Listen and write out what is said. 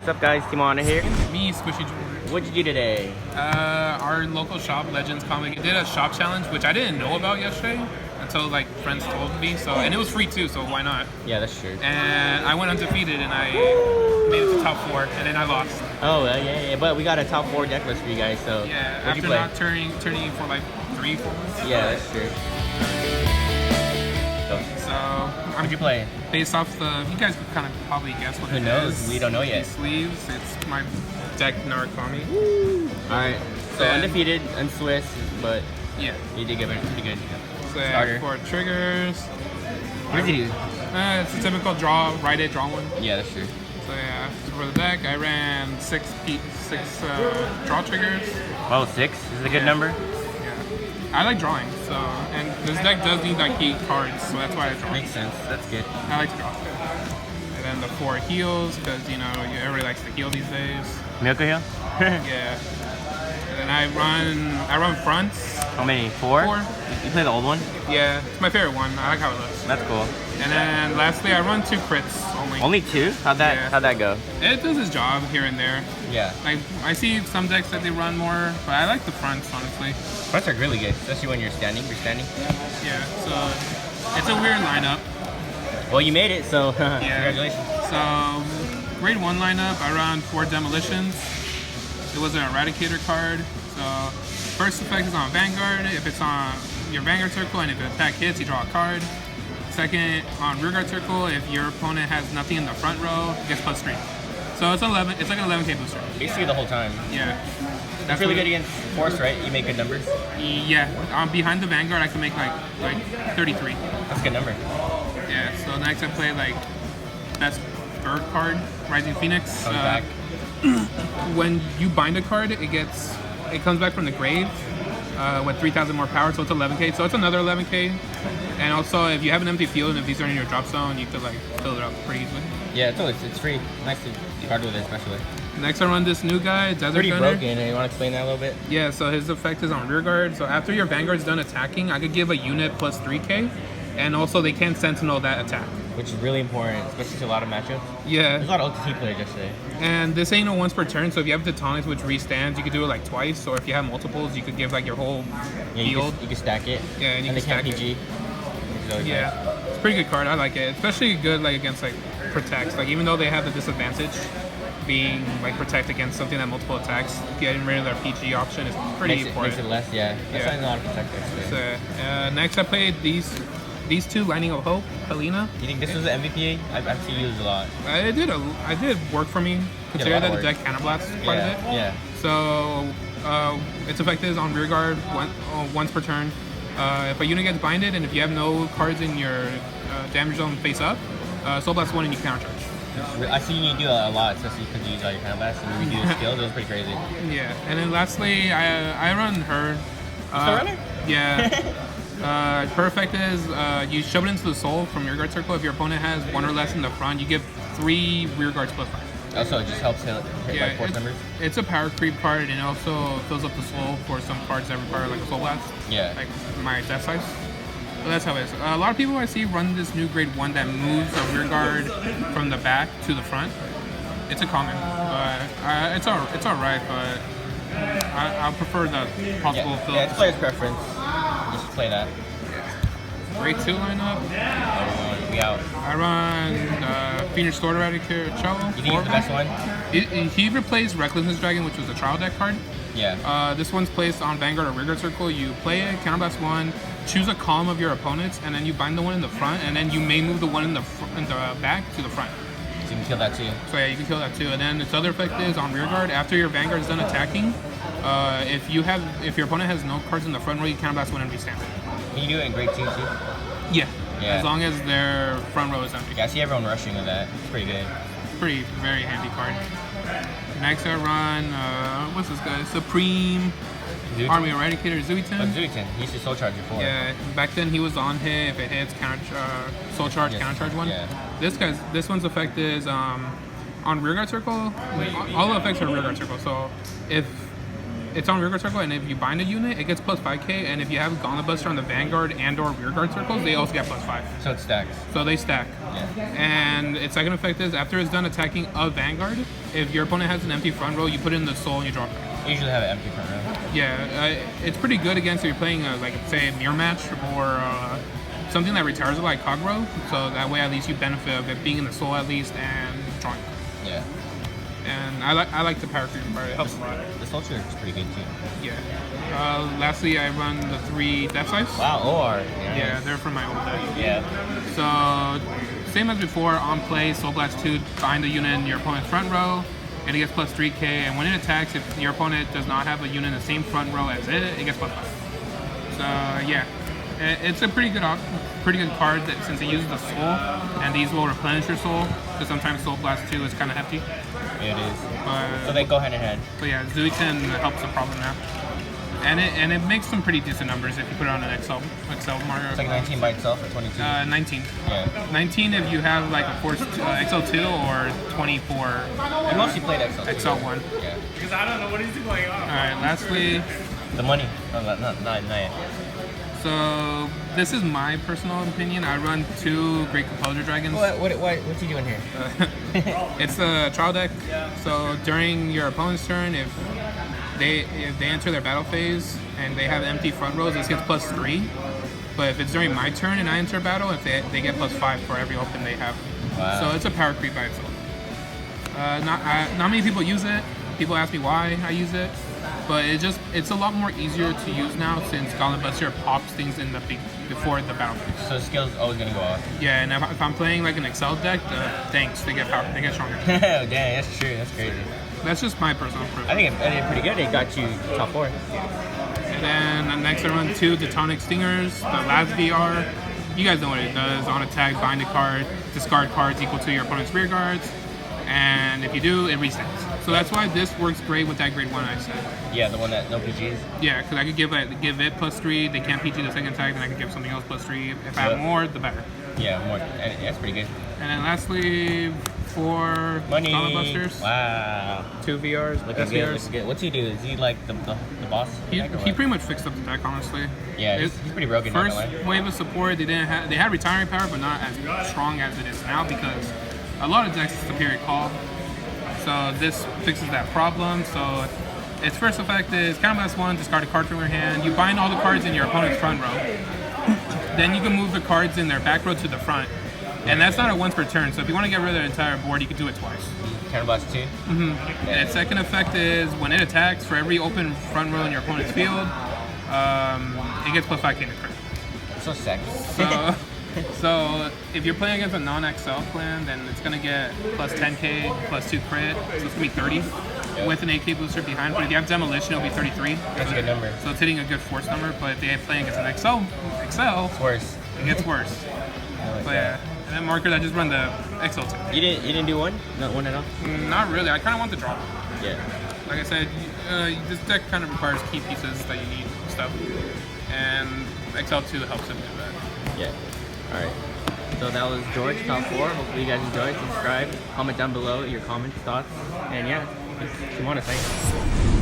What's up guys, TeamOhana here. Me, Squishy Jorge. What'd you do today? Our local shop, Legends Comic, did a shop challenge, which I didn't know about yesterday until like friends told me. So, and it was free too, so why not? Yeah, that's true. And I went undefeated, and I made it to top 4, and then I lost. Oh, yeah. But we got a top 4 deck list for you guys, so. Yeah, What'd after not turning for like 3-4 months. Yeah, that's true. So, What'd you play? Based off you guys could kind of probably guess what Who it knows? is. We don't know yet. Sleeves. It's my deck Narukami. Alright, so Then- undefeated, unswiss, but Yeah. you did give it pretty good. So Starter. 4 triggers. What did you do? It's a typical draw, write it, draw one. Yeah, that's true. So yeah, so for the deck, I ran 6 draw triggers. Oh, 6 is a good Yeah. number. Yeah, I like drawing. So, and this deck does need like 8 cards, so that's why I draw. Makes sense. That's good. I like to draw. And then the 4 heals, because you know everybody likes to heal these days. Milka Hill? Yeah. And then I run fronts. How many? 4? 4. You play the old one? Yeah, it's my favorite one. I like how it looks. That's cool. And then lastly, I run 2 crits only. Only 2? How'd that go? It does its job here and there. Yeah. Like I see some decks that they run more, but I like the fronts honestly. Fronts are really good, especially when you're standing. Yeah, so it's a weird lineup. Well, you made it, so congratulations. So grade 1 lineup, I run 4 demolitions. It was an eradicator card. So first effect is on Vanguard. If it's on your Vanguard circle and if the attack hits, you draw a card. Second, on rearguard circle, if your opponent has nothing in the front row, it gets +3. So it's 11. It's like an 11k booster. Basically the whole time. Yeah. That's really good against Force, right? You make good numbers. Yeah. Behind the Vanguard, I can make like 33. That's a good number. Yeah. So next I play like best bird card, Rising Phoenix. Comes back. When you bind a card, it comes back from the grave with 3,000 more power, so it's 11k. So it's another 11k. And also, if you have an empty field and if these are in your drop zone, you could like fill it up pretty easily. Yeah, it's free. Nice to card with it, especially. Next, I run this new guy, Desert Pretty Gunner. broken. You want to explain that a little bit? Yeah, so his effect is on rear guard. So after your Vanguard's done attacking, I could give a unit +3k, and also they can Sentinel that attack. Which is really important, especially to a lot of matchups. Yeah. There's a lot of OTT players yesterday. And this ain't no once per turn, so if you have Tectonics which restands, you could do it like twice, or if you have multiples, you could give like your whole field. You can stack it. Yeah, and you they can can't stack PG. it. Which is always Yeah, nice. it's a pretty good card. I like it, especially good like against like protects. Like even though they have the disadvantage, being like protect against something that multiple attacks, getting rid of their PG option is pretty important. Makes it less, yeah. That's Yeah. not a lot of protectors. So next I played these 2 Lightning of Hope, Helena. You think this was the MVP? I've seen you use a lot. I did work for me. Consider that the deck counterblast part of it. Yeah. So its effect is on rear guard once per turn. If a unit gets binded and if you have no cards in your damage zone face up, Soul Blast 1 and you counter charge. I see you do a lot, especially because you use all your kind of blast and you redo the skills. It was pretty crazy. Yeah, and then lastly, I run her. Still running? Yeah. Her effect is you shove it into the soul from your guard circle. If your opponent has 1 or less in the front, you give 3 rear guards +5. Also, it just helps hit like force numbers. It's a power creep card, and it also fills up the soul for some cards that require like a soul blast. Yeah. Like my death size. So that's how it is. A lot of people I see run this new grade 1 that moves a rear guard from the back to the front. It's a common, but it's alright. But I prefer the possible fill. Yeah, it's player's preference. Just play that. Grade 2 lineup. We out. I run Phoenix Sword Eradicator Cello. You think he's the best one? He replaced Recklessness Dragon, which was a trial deck card. Yeah. This one's placed on Vanguard or Rearguard Circle. You play it, counterblast 1, choose a column of your opponents, and then you bind the one in the front, and then you may move the one in the back to the front. So you can kill that too. So yeah, you can kill that too. And then its other effect is on Rearguard. After your Vanguard is done attacking, if your opponent has no cards in the front row, you counterblast 1 and restand it. Can you do it in grade 2 too? Yeah. Yeah. As long as their front row is empty. Yeah, I see everyone rushing with that. It's pretty good. Pretty, very handy card. Next I run, what's this guy? Supreme Zuitin? Army Eradicator Zuitin. Oh, Zuitin. He used to soul charge before. Yeah, back then he was on hit. If it hits, soul charge, Yes. counter charge 1. Yeah. This one's effect is on rearguard circle. All the effects are rearguard circle. So if it's on rearguard circle, and if you bind a unit, it gets plus 5k, and if you have Gauntlet Buster on the Vanguard and or rearguard circles, they also get plus 5. So it stacks. So they stack. Yeah. And its second effect is, after it's done attacking a Vanguard, if your opponent has an empty front row, you put it in the soul and you draw a card. I usually have an empty front row. Yeah, it's pretty good against if you're playing, like, say, a mirror match or something that retires it like Kagro, so that way at least you benefit of it being in the soul at least and drawing. Yeah. And I like the power creep part, it helps a lot. The soul trigger is pretty good too. Yeah. Lastly, I run the 3 Death Scythes. Wow, OR. Yeah, they're from my old deck. Yeah. So, same as before, on play, Soul Blast 2, bind a unit in your opponent's front row, and it gets plus 3k, and when it attacks, if your opponent does not have a unit in the same front row as it gets plus 5. So, yeah. It's a pretty good card that, since it uses the soul, and these will replenish your soul, because sometimes Soul Blast 2 is kind of hefty. Yeah, it is. So they go hand in hand. But yeah, Zuiten helps the problem now. And it makes some pretty decent numbers if you put it on an Excel marker. It's like 19 by itself or 22? 19. Yeah. 19 if you have like a force XL2 or 24. I mostly played XL2. XL1. Yeah. Because I don't know what is going on. Alright, lastly. The money. No, not yet. So this is my personal opinion. I run 2 Great Composer Dragons. What's he doing here? It's a trial deck. So during your opponent's turn, if they enter their battle phase and they have empty front rows, this gets plus 3. But if it's during my turn and I enter battle, if they get plus 5 for every open they have. Wow. So it's a power creep by itself. Not many people use it. People ask me why I use it. But it's a lot more easier to use now since Gauntlet Buster pops things in before the battle phase. So the skill's always gonna go off. Yeah, and if I'm playing like an Excel deck, they get stronger. Damn, that's true. That's crazy. That's just my personal proof. I think it did pretty good. It got you top 4. And then next I run 2 Detonic Stingers, the last VR. You guys know what it does. On attack, bind a card, discard cards equal to your opponent's rear guards, and if you do, it resets. So that's why this works great with that grade 1 I said. Yeah, the one that no PGs. Yeah, because I could give it plus 3. They can't PG the second attack, then I could give something else plus 3. If I have more, the better. Yeah, more. And that's pretty good. And then lastly, 4 Money. Gauntlet Busters. Wow. 2 VRs. Looking good. Looking good. What's he do? Is he like the boss? He pretty much fixed up the deck, honestly. Yeah, he's pretty broken. First wave of support, they had retiring power, but not as strong as it is now because a lot of decks is superior call. So this fixes that problem. So its first effect is Counterblast 1, discard a card from your hand. You bind all the cards in your opponent's front row. Then you can move the cards in their back row to the front. And that's not a once per turn. So if you want to get rid of the entire board, you can do it twice. Counterblast 2? Mm-hmm. And its second effect is when it attacks, for every open front row in your opponent's field, it gets plus 5k to crit. So sick. So if you're playing against a non-XL clan, then it's going to get plus 10k, plus 2 crit, so it's going to be 30 with an 8k booster behind. But if you have Demolition, it'll be 33. That's a good number. So it's hitting a good force number, but if they're playing against an XL, it's worse. It gets worse. But yeah, and then markers, I just run the XL2. You didn't do one? Not one at all? Not really, I kind of want the drop. Yeah. Like I said, this deck kind of requires key pieces that you need stuff. And XL2 helps him do that. Yeah. Alright. So that was George, top 4. Hopefully you guys enjoyed. Subscribe. Comment down below your comments, thoughts. And yeah, TeamOhana, thanks.